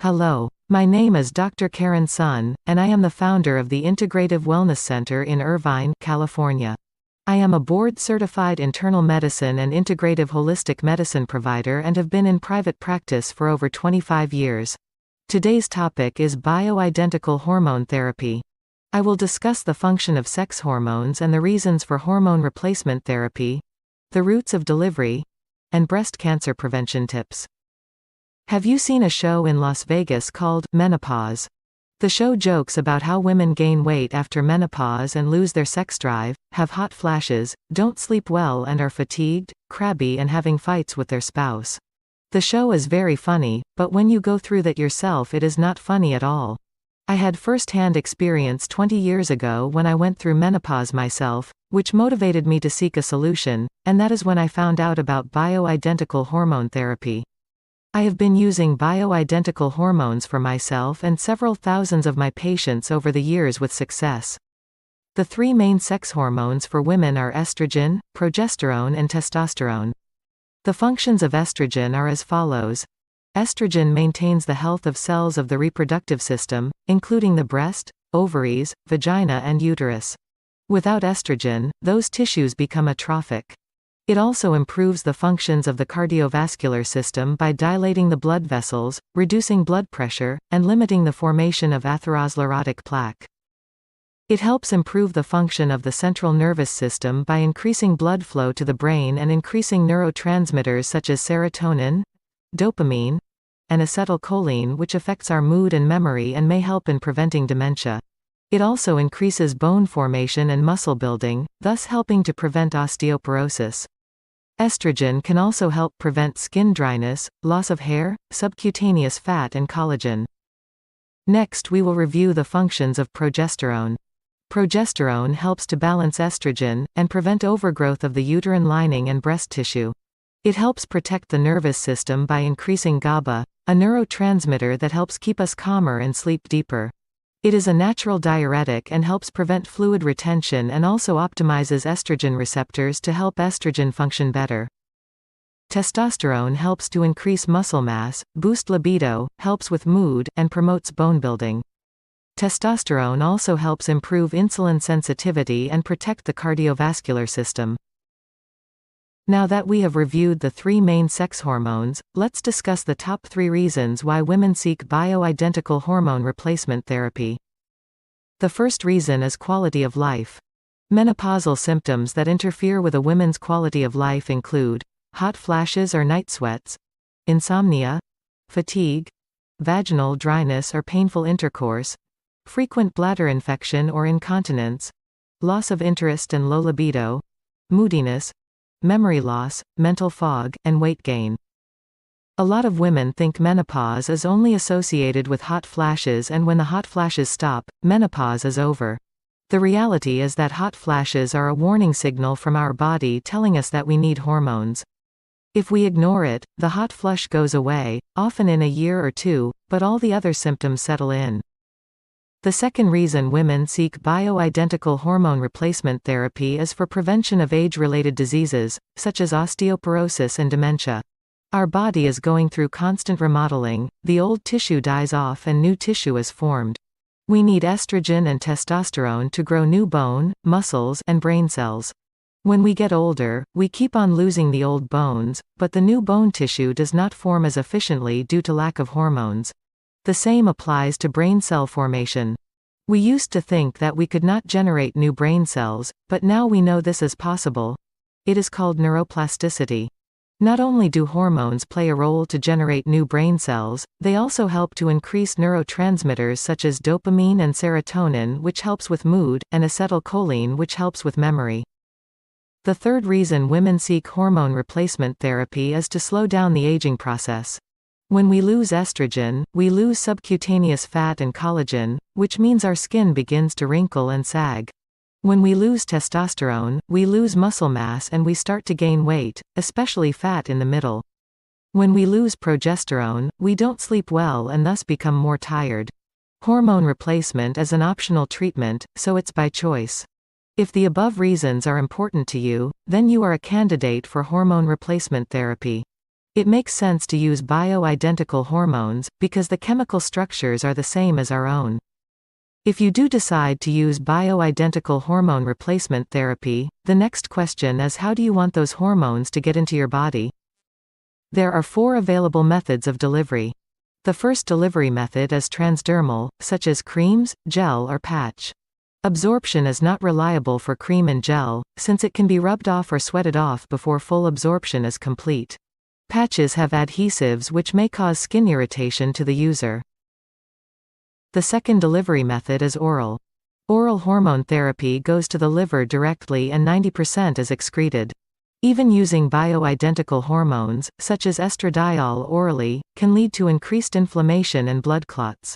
Hello. My name is Dr. Karen Sun, and I am the founder of the Integrative Wellness Center in Irvine, California. I am a board-certified internal medicine and integrative holistic medicine provider and have been in private practice for over 25 years. Today's topic is bioidentical hormone therapy. I will discuss the function of sex hormones and the reasons for hormone replacement therapy, the routes of delivery, and breast cancer prevention tips. Have you seen a show in Las Vegas called Menopause? The show jokes about how women gain weight after menopause and lose their sex drive, have hot flashes, don't sleep well and are fatigued, crabby and having fights with their spouse. The show is very funny, but when you go through that yourself it is not funny at all. I had first-hand experience 20 years ago when I went through menopause myself, which motivated me to seek a solution, and that is when I found out about bioidentical hormone therapy. I have been using bioidentical hormones for myself and several thousands of my patients over the years with success. The three main sex hormones for women are estrogen, progesterone and testosterone. The functions of estrogen are as follows. Estrogen maintains the health of cells of the reproductive system, including the breast, ovaries, vagina and uterus. Without estrogen, those tissues become atrophic. It also improves the functions of the cardiovascular system by dilating the blood vessels, reducing blood pressure, and limiting the formation of atherosclerotic plaque. It helps improve the function of the central nervous system by increasing blood flow to the brain and increasing neurotransmitters such as serotonin, dopamine, and acetylcholine, which affects our mood and memory and may help in preventing dementia. It also increases bone formation and muscle building, thus helping to prevent osteoporosis. Estrogen can also help prevent skin dryness, loss of hair, subcutaneous fat and collagen. Next we will review the functions of progesterone. Progesterone helps to balance estrogen, and prevent overgrowth of the uterine lining and breast tissue. It helps protect the nervous system by increasing GABA, a neurotransmitter that helps keep us calmer and sleep deeper. It is a natural diuretic and helps prevent fluid retention and also optimizes estrogen receptors to help estrogen function better. Testosterone helps to increase muscle mass, boost libido, helps with mood, and promotes bone building. Testosterone also helps improve insulin sensitivity and protect the cardiovascular system. Now that we have reviewed the three main sex hormones, let's discuss the top 3 reasons why women seek bioidentical hormone replacement therapy. The first reason is quality of life. Menopausal symptoms that interfere with a woman's quality of life include hot flashes or night sweats, insomnia, fatigue, vaginal dryness or painful intercourse, frequent bladder infection or incontinence, loss of interest and low libido, moodiness, memory loss, mental fog, and weight gain. A lot of women think menopause is only associated with hot flashes, and when the hot flashes stop, menopause is over. The reality is that hot flashes are a warning signal from our body telling us that we need hormones. If we ignore it, the hot flush goes away, often in a year or 2, but all the other symptoms settle in. The second reason women seek bioidentical hormone replacement therapy is for prevention of age-related diseases, such as osteoporosis and dementia. Our body is going through constant remodeling, the old tissue dies off and new tissue is formed. We need estrogen and testosterone to grow new bone, muscles, and brain cells. When we get older, we keep on losing the old bones, but the new bone tissue does not form as efficiently due to lack of hormones. The same applies to brain cell formation. We used to think that we could not generate new brain cells, but now we know this is possible. It is called neuroplasticity. Not only do hormones play a role to generate new brain cells, they also help to increase neurotransmitters such as dopamine and serotonin, which helps with mood, and acetylcholine, which helps with memory. The third reason women seek hormone replacement therapy is to slow down the aging process. When we lose estrogen, we lose subcutaneous fat and collagen, which means our skin begins to wrinkle and sag. When we lose testosterone, we lose muscle mass and we start to gain weight, especially fat in the middle. When we lose progesterone, we don't sleep well and thus become more tired. Hormone replacement is an optional treatment, so it's by choice. If the above reasons are important to you, then you are a candidate for hormone replacement therapy. It makes sense to use bioidentical hormones, because the chemical structures are the same as our own. If you do decide to use bioidentical hormone replacement therapy, the next question is, how do you want those hormones to get into your body? There are 4 available methods of delivery. The first delivery method is transdermal, such as creams, gel or patch. Absorption is not reliable for cream and gel, since it can be rubbed off or sweated off before full absorption is complete. Patches have adhesives which may cause skin irritation to the user. The second delivery method is oral. Oral hormone therapy goes to the liver directly and 90% is excreted. Even using bioidentical hormones, such as estradiol orally, can lead to increased inflammation and blood clots.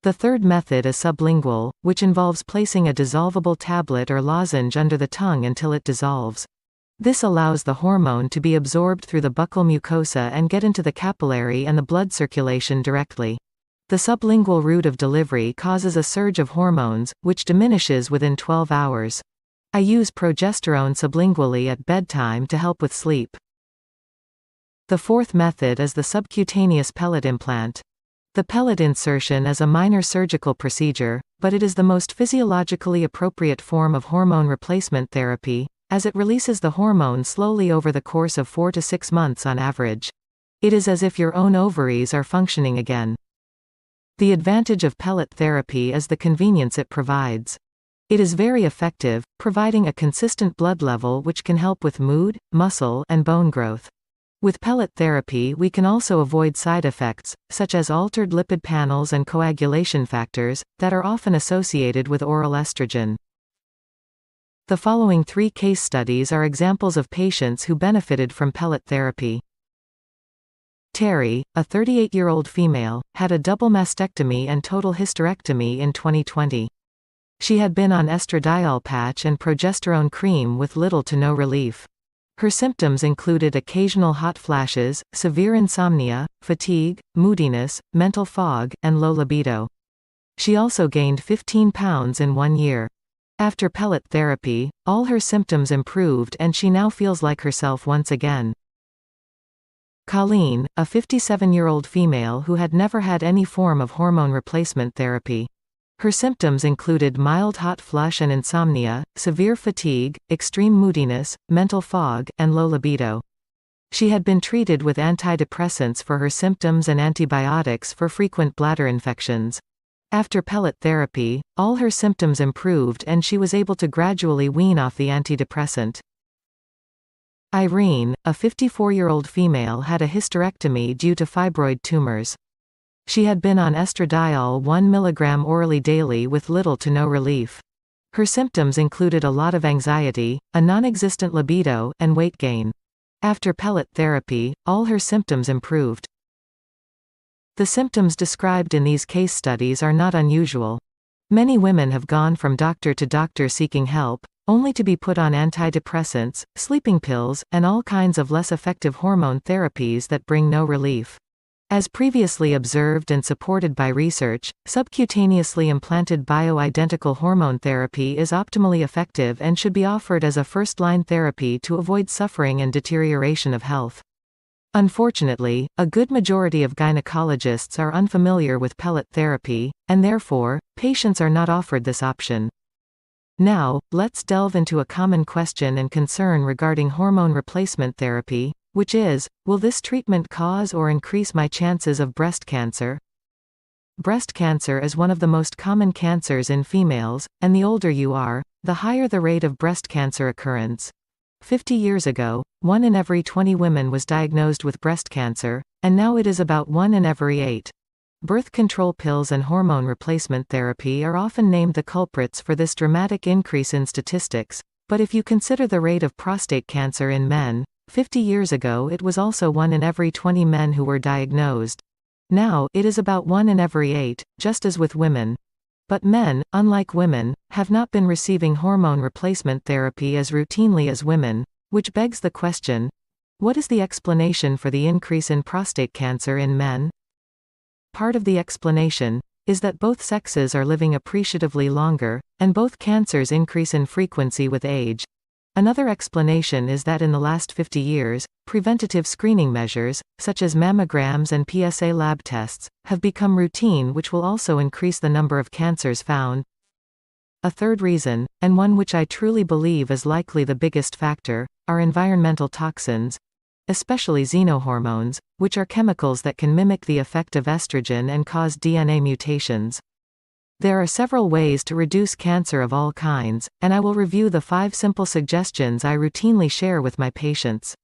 The third method is sublingual, which involves placing a dissolvable tablet or lozenge under the tongue until it dissolves. This allows the hormone to be absorbed through the buccal mucosa and get into the capillary and the blood circulation directly. The sublingual route of delivery causes a surge of hormones, which diminishes within 12 hours. I use progesterone sublingually at bedtime to help with sleep. The fourth method is the subcutaneous pellet implant. The pellet insertion is a minor surgical procedure, but it is the most physiologically appropriate form of hormone replacement therapy, as it releases the hormone slowly over the course of 4 to 6 months on average. It is as if your own ovaries are functioning again. The advantage of pellet therapy is the convenience it provides. It is very effective, providing a consistent blood level which can help with mood, muscle, and bone growth. With pellet therapy we can also avoid side effects, such as altered lipid panels and coagulation factors, that are often associated with oral estrogen. The following 3 case studies are examples of patients who benefited from pellet therapy. Terry, a 38-year-old female, had a double mastectomy and total hysterectomy in 2020. She had been on estradiol patch and progesterone cream with little to no relief. Her symptoms included occasional hot flashes, severe insomnia, fatigue, moodiness, mental fog, and low libido. She also gained 15 pounds in 1 year. After pellet therapy, all her symptoms improved and she now feels like herself once again. Colleen, a 57-year-old female who had never had any form of hormone replacement therapy. Her symptoms included mild hot flush and insomnia, severe fatigue, extreme moodiness, mental fog, and low libido. She had been treated with antidepressants for her symptoms and antibiotics for frequent bladder infections. After pellet therapy, all her symptoms improved and she was able to gradually wean off the antidepressant. Irene, a 54-year-old female, had a hysterectomy due to fibroid tumors. She had been on estradiol 1 mg orally daily with little to no relief. Her symptoms included a lot of anxiety, a non-existent libido, and weight gain. After pellet therapy, all her symptoms improved. The symptoms described in these case studies are not unusual. Many women have gone from doctor to doctor seeking help, only to be put on antidepressants, sleeping pills, and all kinds of less effective hormone therapies that bring no relief. As previously observed and supported by research, subcutaneously implanted bioidentical hormone therapy is optimally effective and should be offered as a first-line therapy to avoid suffering and deterioration of health. Unfortunately, a good majority of gynecologists are unfamiliar with pellet therapy, and therefore, patients are not offered this option. Now, let's delve into a common question and concern regarding hormone replacement therapy, which is, will this treatment cause or increase my chances of breast cancer? Breast cancer is one of the most common cancers in females, and the older you are, the higher the rate of breast cancer occurrence. 50 years ago, 1 in every 20 women was diagnosed with breast cancer, and now it is about 1 in every 8. Birth control pills and hormone replacement therapy are often named the culprits for this dramatic increase in statistics, but if you consider the rate of prostate cancer in men, 50 years ago it was also 1 in every 20 men who were diagnosed. Now, it is about 1 in every 8, just as with women. But men, unlike women, have not been receiving hormone replacement therapy as routinely as women, which begs the question, what is the explanation for the increase in prostate cancer in men? Part of the explanation is that both sexes are living appreciatively longer, and both cancers increase in frequency with age. Another explanation is that in the last 50 years, preventative screening measures, such as mammograms and PSA lab tests, have become routine, which will also increase the number of cancers found. A third reason, and one which I truly believe is likely the biggest factor, are environmental toxins, especially xenohormones, which are chemicals that can mimic the effect of estrogen and cause DNA mutations. There are several ways to reduce cancer of all kinds, and I will review the 5 simple suggestions I routinely share with my patients.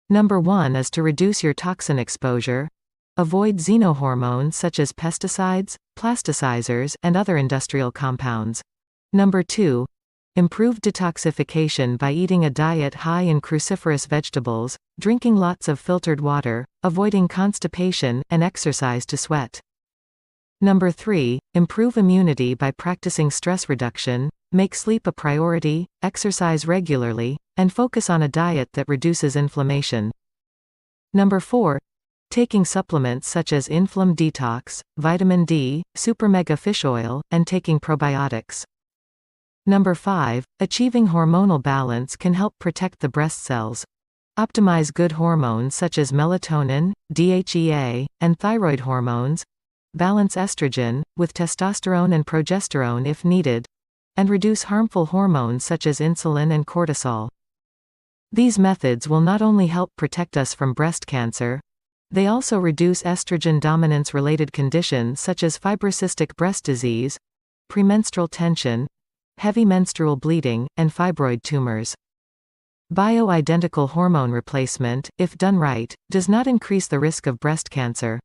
Number 1 is to reduce your toxin exposure. Avoid xenohormones such as pesticides, plasticizers, and other industrial compounds. Number 2. Improve detoxification by eating a diet high in cruciferous vegetables, drinking lots of filtered water, avoiding constipation, and exercise to sweat. Number 3. Improve immunity by practicing stress reduction, make sleep a priority, exercise regularly, and focus on a diet that reduces inflammation. Number 4. Taking supplements such as Inflam Detox, vitamin D, Super Mega Fish Oil, and taking probiotics. Number 5. Achieving hormonal balance can help protect the breast cells. Optimize good hormones such as melatonin, DHEA, and thyroid hormones. Balance estrogen, with testosterone and progesterone if needed. And reduce harmful hormones such as insulin and cortisol. These methods will not only help protect us from breast cancer, they also reduce estrogen dominance-related conditions such as fibrocystic breast disease, premenstrual tension, heavy menstrual bleeding, and fibroid tumors. Bioidentical hormone replacement, if done right, does not increase the risk of breast cancer.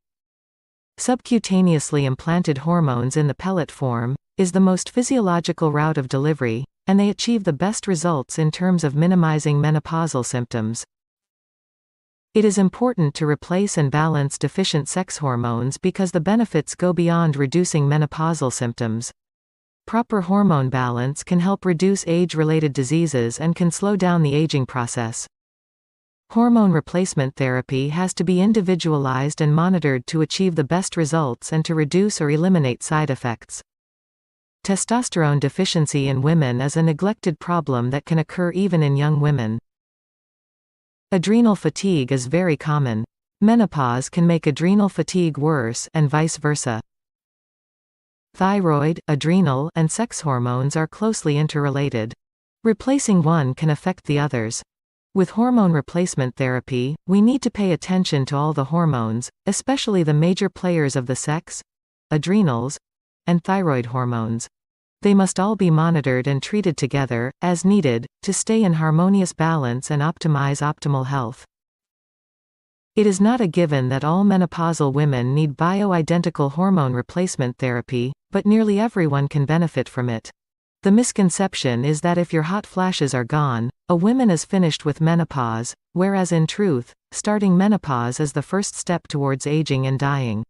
Subcutaneously implanted hormones in the pellet form is the most physiological route of delivery, and they achieve the best results in terms of minimizing menopausal symptoms. It is important to replace and balance deficient sex hormones because the benefits go beyond reducing menopausal symptoms. Proper hormone balance can help reduce age-related diseases and can slow down the aging process. Hormone replacement therapy has to be individualized and monitored to achieve the best results and to reduce or eliminate side effects. Testosterone deficiency in women is a neglected problem that can occur even in young women. Adrenal fatigue is very common. Menopause can make adrenal fatigue worse, and vice versa. Thyroid, adrenal, and sex hormones are closely interrelated. Replacing one can affect the others. With hormone replacement therapy, we need to pay attention to all the hormones, especially the major players of the sex, adrenals, and thyroid hormones. They must all be monitored and treated together, as needed, to stay in harmonious balance and optimize optimal health. It is not a given that all menopausal women need bioidentical hormone replacement therapy, but nearly everyone can benefit from it. The misconception is that if your hot flashes are gone, a woman is finished with menopause, whereas in truth, starting menopause is the first step towards aging and dying.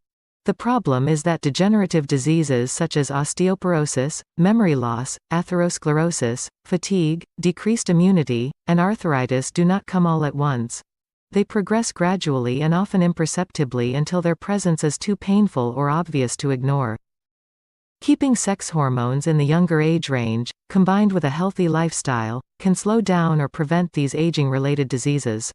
The problem is that degenerative diseases such as osteoporosis, memory loss, atherosclerosis, fatigue, decreased immunity, and arthritis do not come all at once. They progress gradually and often imperceptibly until their presence is too painful or obvious to ignore. Keeping sex hormones in the younger age range, combined with a healthy lifestyle, can slow down or prevent these aging-related diseases.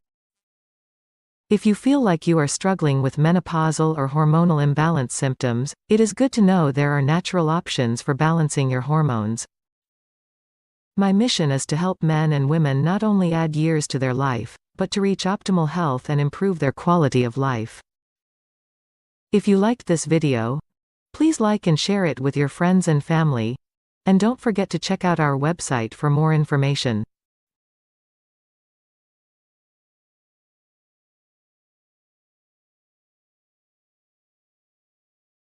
If you feel like you are struggling with menopausal or hormonal imbalance symptoms, it is good to know there are natural options for balancing your hormones. My mission is to help men and women not only add years to their life, but to reach optimal health and improve their quality of life. If you liked this video, please like and share it with your friends and family, and don't forget to check out our website for more information.